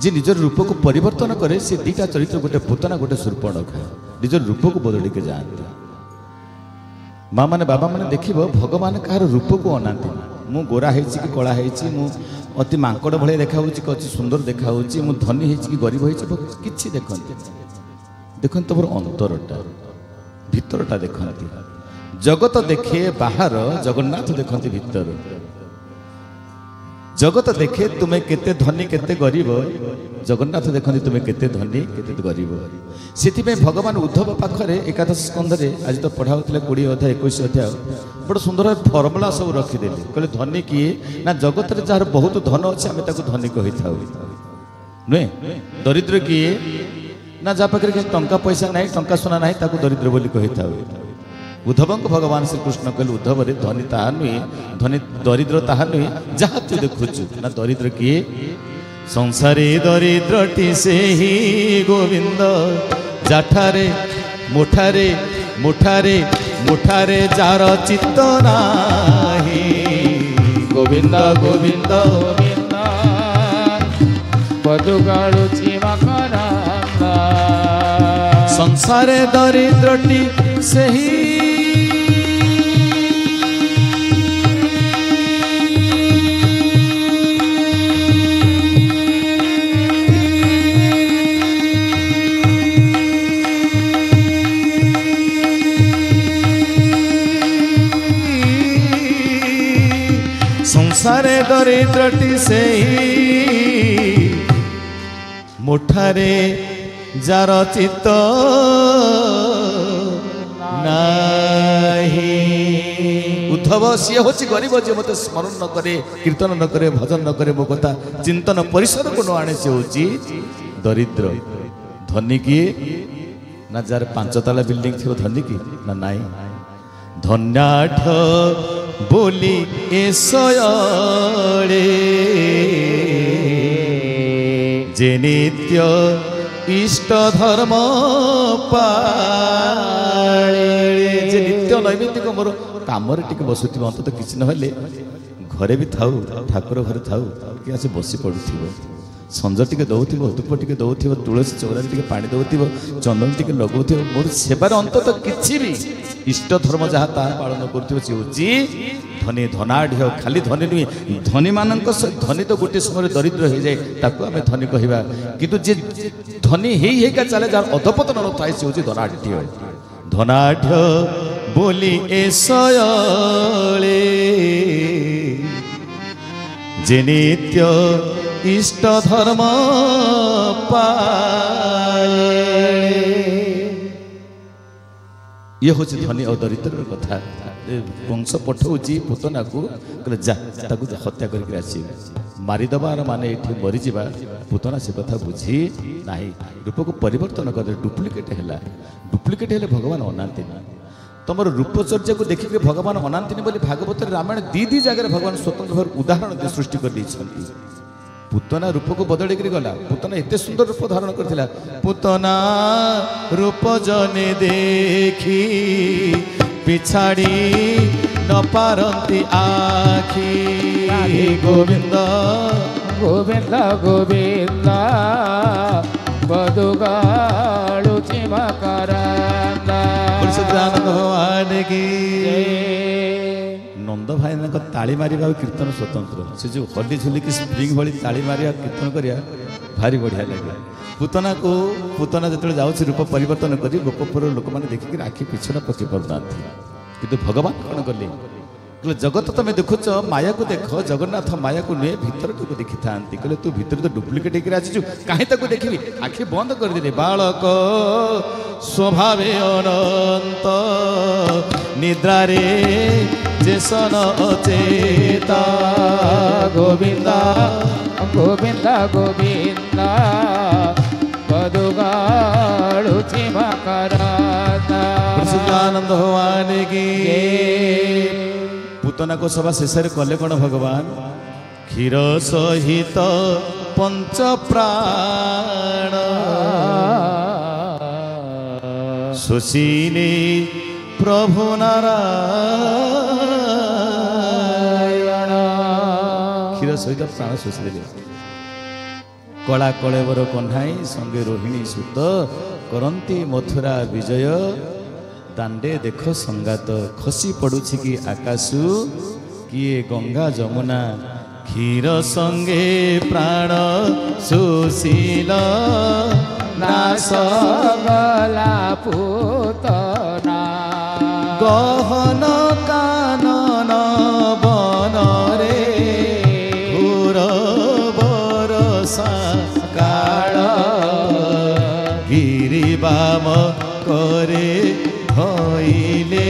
जे निजर रूप को परिवर्तन करे से दीटा चरित्र गोटे पूतना गोटे शूर्पणखा निजर रूप को बदल के जाते माँ मैंने बाबा मैंने देख भगवान कहार रूप को अनाती मु गोरा है कि कला है अति मांकड़ भाई देखा कि सुंदर देखा मु धनी है कि गरीब है कि देखते देखते तुम अंतरटा भितरटा देखती जगत देखे बाहर जगन्नाथ देखते भितर जगत देखे तुम्हें केते धनी केते गरीब जगन्नाथ देखते तुम्हें केते धनी केते गरीब से भगवान उद्धव पाखरे एकादश स्कंधे आज तो पढ़ा 20 अध्याय 21 अध्याय बड़ सुंदर फर्मुला सब रखिदेले कहले धनी किए ना जगत रे जार बहुत धन अच्छे आम धनी कही था नुहे दरिद्र किए ना जहाँ पाखे टंका पैसा ना टंका सोना ना दरिद्र बोली कही था उद्धव को भगवान श्री कृष्ण कहले उद्धव रे धनी ताहा नुहे धनी दरिद्र ताहा नुहे जहाँ तू देखुचु ना दरिद्र किए संसारे दरिद्रटी से ही गोविंद जाठारे मुठारे मुठारे मुठारे जार चित्त नाही गोविंद गोविंद गोविंद पदुगाळुची मकरंद संसारे दरिद्रटी से ही संसारे दरिद्रटी से मुठारे जार चित्त नाही उद्धव सी हूँ गरीब जी मत स्मरण न करे कीर्तन न करे भजन न करे मो कथा चिंतन परिसर को न आने से हूँ दरिद्र धनी किए ना जार 5 ताला बिल्डिंग थी धनी की ना नाई धन्याठ बोली एसयळे जे नित्य इष्ट धर्म पाळे जे नित्य नैमित्तिक मोर काम टिके बसुथि अंत किसी नहले घरे भी थाऊ ठाकुर घरे थाऊ कि आसे बसी पड़ुथिबो संज टिके दौथिबो धूप टिके दौथिबो तुलसी चौरा टिके पानी दौथिबो चंदन टिके लगौथिबो मोर सेवार अंत किछि भी इष्ट धर्म जहाँ ता पालन करथिबो से होची धनी धनाढ़ खाली धनी नुहे धनी मानक धनी तो गोटे समय दरिद्र हो जाए ताको आम धनी कहवा किंतु जे धनी हेका चले जार अधपतन न थाए से होची धनाढ़ धनाढ़ बोली एसयळे जे नित्य इष्ट धर्म पाळे ये हूँ धनी और दरिद्र कथा वंश पठाऊँ पुतना को कहले जा हत्या करके आस मारिदबार माने ये मरीजा पुतना से कथा बुझी ना रूप को परिवर्तन कर डुप्लिकेट है डुप्लिकेट है भगवान अनाती तुम रूपचर्या को देखिए भगवान अनाती बोली भागवत रामायण दी जगह भगवान स्वतंत्र भाव उदाहरण सृष्टि कर पुतना रूप को बदल गला पुतना एते सुंदर रूप धारण करथिला पुतना रूप जने देखी पिछाड़ी न पारंती आखी गोविंद गोविंद गोविंद बदुगाळुची मकरंद परिशुद्धानंद भगवान की नंद भाई ताली मार कीर्तन स्वतंत्र से जो हली झुलिकी स्प्रिंग भाई ताली मार कीर्तन करिया भारी बढ़िया लगे पुतना को पुतना जो जाऊँच रूप परिवर्तन कर गोपपुर लोक मैंने देखिक आखि पिछड़ा पकई पार कि भगवान कौन कले जगत तुम देखुच माया को देख जगन्नाथ माया को नुहे भीतर को देखी था कहले तू भीतर तो डुप्लिकेट होकर आसीचु कहीं ताको देखी आखि बंद करदे बालक स्वभावे अनंत निद्रारे जेसन अचेता गोविंद गोविंद गोविंद बदुगाळुची मकरंद परिशुद्धानंद भगवान की पुतना को सभा शेष कले कौन भगवान क्षीर सहित पंच प्राण सुशीले प्रभु नारायण क्षीर सहित प्राण शोषिदेले कला कलेवर कन्हाई संगे रोहिणी सुत करंती मथुरा विजय दांडे देख संगात खसी पड़ुछि कि आकाशु किए गंगा जमुना क्षीर संगे प्राण सुशील नाश गला पूतना गहन कानन बन रे घोर बरसा काल गिरिबाम करे भइले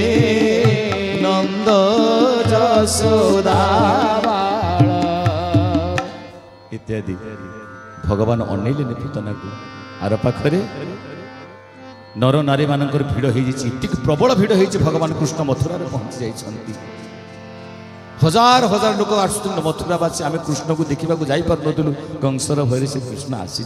नंद जसोदा इत्यादि भगवान अनेले पुतना को आर पाखरे नर नारी मानकर भिड़ हो प्रबल भिड़ हो भगवान कृष्ण मथुरा पहुंची जाइछंती हजार हजार लोक आसुन मथुरावासी आम कृष्ण को देखा जापरू कंसर भय से कृष्ण आसी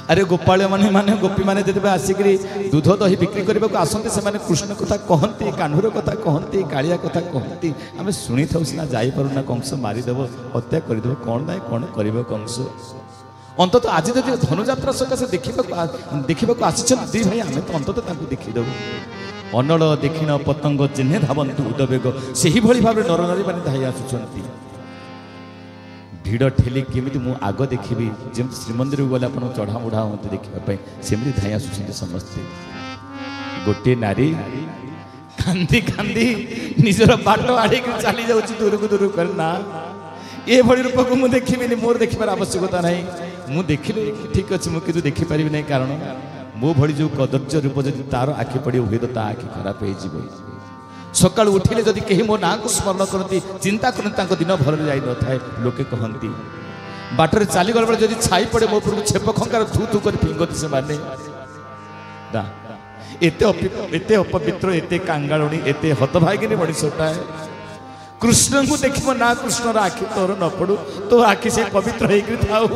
अरे गोपाल माने माने गोपी माने जेतबे आसिकरी दूध दही बिक्री करने को आसते से कृष्ण कथा कहती कान्हूर कथा कहती कालिया कथा कहती आम शुणी था सीना जापरूना कंस मारिदेव हत्या करदेव कौन ना कौन कर कंस अंतत आज जब धनुजात्रा सकाशे देखा आसी दी भाई आम तो अंतत देखीदेव अनल देखिन पतंग चिन्हे धावंतु उदवेग से ही भाई भाव नर नारी मैंने धाई आसुंच भिड़ ठेली केमी मु आग देखी जमी श्रीमंदिर को गले आप चढ़ा मुढ़ा हमें देखापी सेमती धाई आसुच्च समस्ते गोटे नारी कांदी कांदी निजर बाट आड़े चली जाऊँ दूर को दूर कर ना ये भली रूप को मुझे देखी मोर देखार आवश्यकता ना मुझे देखिले ठीक अच्छे मुझे देखिपारि ना कारण मो भली जो कदर्य रूप जब तार आखि पड़े हुए तो ता आखि खराब हो सका उठिले जदि कहीं मो ना को स्मरण करती चिंता करती दिन भर जाई न था लोके कहती बाटर चली गला जब छाई पड़े मो उपरको छेप खंकार थू थू कर फिंगती से माने एते अपवित्र एते कांगाणी एते हतभागिनी मनीषटा कृष्ण को देख ना कृष्ण आखि तोर न पड़ू तो आखि से पवित्र हो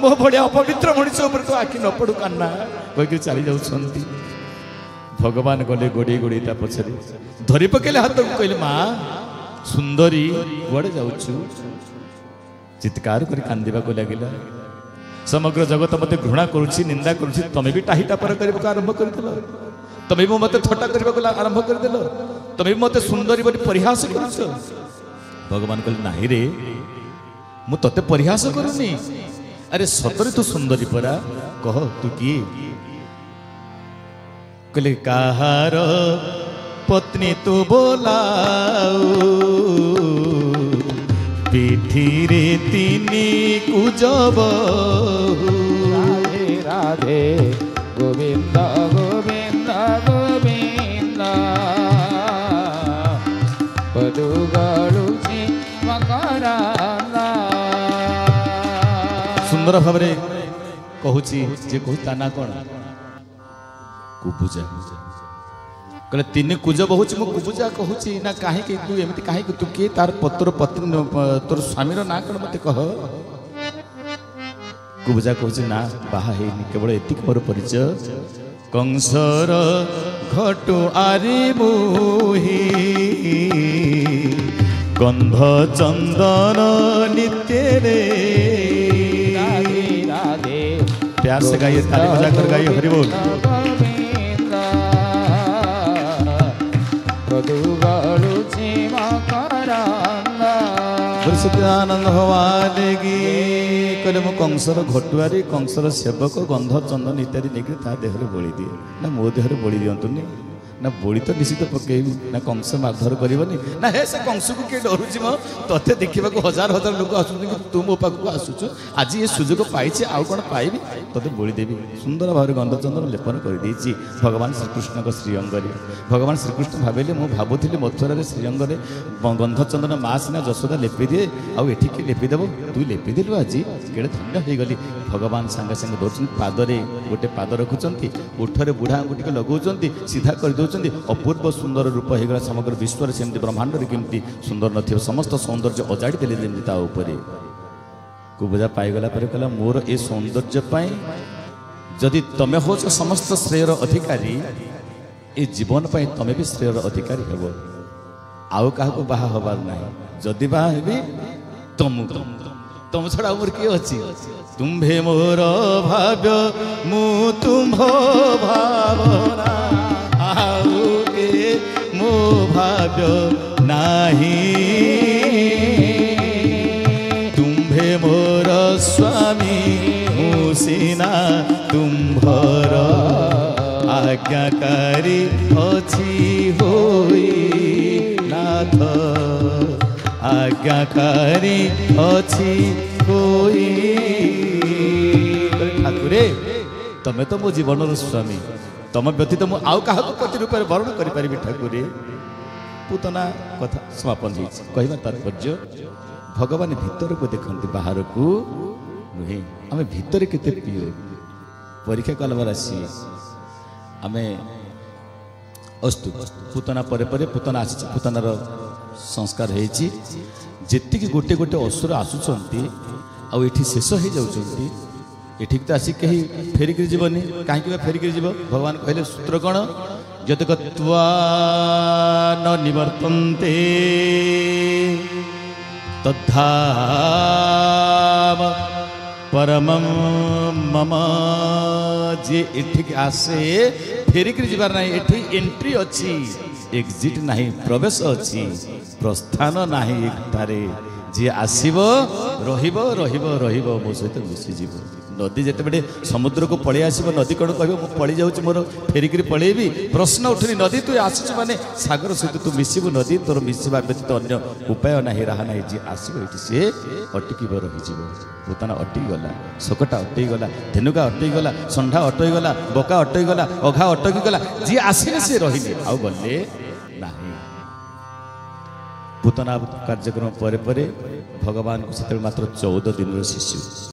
मो भाया अपवित्र मनीष तो आखि न पड़ू कान्ना कहीकि चली जाऊँ भगवान गले गोड़े गोड़े पछरे धरी पकेले हाथ को कहले माँ सुंदरी कुआड़े जाऊछु चित्कार कर कांदिबा को लगिला समग्र जगत मते घृणा करुछि निंदा करुछि तमे भी टाही टापर करबा आरंभ करदेलो तमे भी मते थट्टा करबा आरंभ करदेलो तमे भी मते सुंदरी बोली परिहास करुछ भगवान कहले नाही रे मु तते परिहास करूनी अरे सतरे तू सुंदरी परा कह तू किए कहले कहार पत्नी तू बोलाऊ पीठी रे तीनी कुजब राधे राधे गोविंद गोविंद गोविंद पदुगलुछि मकरंद सुंदर भाव कहूची जे कहू ता ना कौन कुबुजा कहले तीन कुज बहुची मु कुबुजा कहूची ना काहे कि तू एमती काहे कि तू के तार पत्र पत्नी तोर स्वामी ना कौन मते कह कुबुजा कहूची ना बाहा हेनी केवल एतिक मोर परिचय कंसर घटु आरी मुही गंध चंदन नित्य रे राधे राधे प्यार से गाइए ताली बजाकर गाइए हरि बोल सत्यानंद भगवान की कहले मो कंसर घटुआरी कंसर सेवक गंध चंदन इत्यादि लेकिन ता देहरे बोली दिए ना मो देहरे बोली दिंतुनि ना बोली तो निश्चित पकेबी ना कंस मारधर करनी ना हे से कंस को किए डरुची मो ते देखा हजार हजार लोक आसुँ तू मो पाखक आसुचु आज ये सुजोग पाई आउ कौन पाइबी ते बोली देवी सुंदर भाव गंधचंदन लेपन कर भगवान श्रीकृष्ण श्रीअंगे भगवान श्रीकृष्ण भाविले मुझे भावुली मथुरा श्रीअंगे गंधचंदन माँ सीना जशोदा लेपी दिए आठिक लेपिदेव तू लेपिदेलु आज केड़े धन्य हो गली भगवान सांगे सांगे दौर पादरे गोटे पाद रखुंट ओठरे बुढ़ा आंगुठी लगाउंट सीधा कर दौरान अपूर्व सुंदर रूप हो गला समग्र विश्व सेमती ब्रह्मांड केमती सुंदर न समस्त सौंदर्य अजाड़ी देले जमी ता उपरे कुबुजा पाईगला कहला मोर ए सौंदर्य जदि तमें हो समस्त श्रेयर अधिकारी ए जीवन पाई तमें भी श्रेयर अधिकारी हेब आउ क्या बाहा हबार ना जदि बाहा हेबी तुमको तुम छड़ा मोर किए अच्छी तुम्भे मोर भाव्य मु तुम्भ भावना आउ के मो भाव्य नाही तुम्भे मोर स्वामी मु सीना तुम्भर आज्ञाकारी अछि होई नाथ आज्ञाकारी अछि होई ठाकुरे तमे तो मो जीवन स्वामी तम व्यतीत मु आउ काहा पति रूप वर्ण करि परिबि ठाकुरे पूतना कथा समापन होई कहबा तात्पर्य भगवान भीतर को देखंती बाहर को नुहे आमे भीतर केते पियो परीक्षा कलबार आसी आमे अस्तु पूतना परे परे पूतना आसी पूतनार संस्कार होती जी गोटे गोटे असुर आसुंट आठी शेष हो जाती एठी तो आसिक कहीं फेरिक जीवनी कहीं फेरिक जीव भगवान कहले सूत्र कौन जत गत्वा न निवर्तन्ते तद्धाम परमं मम जे एठी आसे फेरिक जीवार नहीं एठी एंट्री अच्छी एग्जिट नहीं प्रवेश अच्छी प्रस्थान नहीं एकटारे जी आसीबो रहिबो रहिबो रहिबो मो सहित मिसी जीवो नदी जेते बडे समुद्र को पळे आसीबो नदी कोन कहबो मो पळी जाउची मोर फेरिकरी पळेबी प्रश्न उठनी नदी तू आसीछ माने सागर सहित तू मिसिबो नदी तोर मिसिबा व्यतीत अन्य उपाय नाही रहा नाही जी आसीबो एठी से अटकीबो रहि जीवो पुतना अटकी गला सकटा अटकी गला धेनुका अटकी गला संढा अटकी गला बोका अटकी गला अघा अटकी गला जी आसीने से रहिले आउ गले नाही पूतना कार्यक्रम परे परे भगवान को मात्र 14 दिन शिशु